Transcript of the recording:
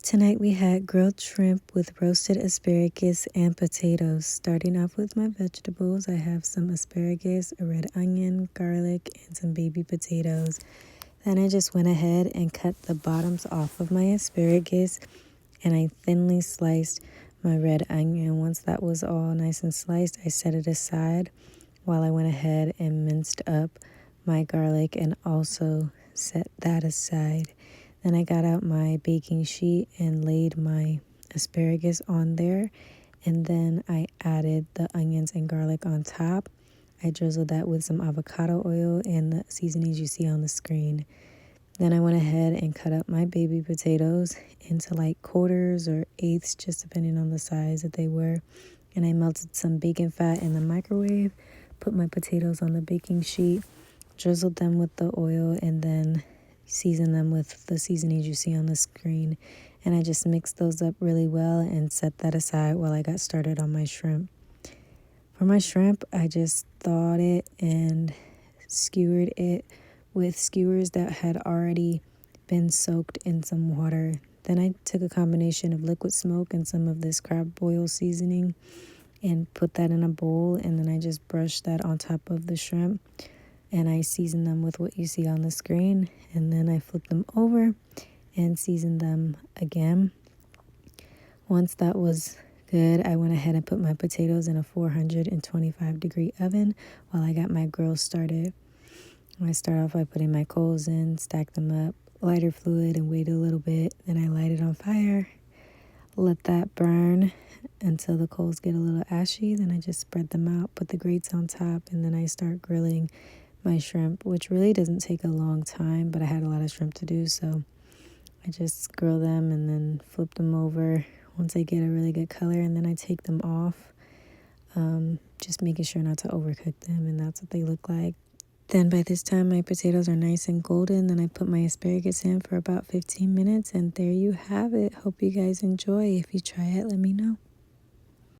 Tonight we had grilled shrimp with roasted asparagus and potatoes. Starting off with my vegetables, I have some asparagus, a red onion, garlic, and some baby potatoes. Then I just went ahead and cut the bottoms off of my asparagus, and I thinly sliced my red onion. Once that was all nice and sliced, I set it aside while I went ahead and minced up my garlic and also set that aside. Then I got out my baking sheet and laid my asparagus on there, and then I added the onions and garlic on top. I drizzled that with some avocado oil and the seasonings you see on the screen. Then I went ahead and cut up my baby potatoes into like quarters or eighths, just depending on the size that they were. And I melted some bacon fat in the microwave, put my potatoes on the baking sheet, drizzled them with the oil, and then season them with the seasonings you see on the screen. And I just mixed those up really well and set that aside while I got started on my shrimp. For my shrimp, I just thawed it and skewered it with skewers that had already been soaked in some water. Then I took a combination of liquid smoke and some of this crab boil seasoning and put that in a bowl, and then I just brushed that on top of the shrimp. And I seasoned them with what you see on the screen, and then I flipped them over and seasoned them again. Once that was good, I went ahead and put my potatoes in a 425-degree oven while I got my grill started. I start off by putting my coals in, stack them up, lighter fluid, and wait a little bit. Then I light it on fire, let that burn until the coals get a little ashy. Then I just spread them out, put the grates on top, and then I start grilling my shrimp, which really doesn't take a long time, but I had a lot of shrimp to do, so I just grill them and then flip them over once I get a really good color, and then I take them off, just making sure not to overcook them, and that's what they look like. Then by this time my potatoes are nice and golden. Then I put my asparagus in for about 15 minutes, and there you have it. Hope you guys enjoy. If you try it, let me know.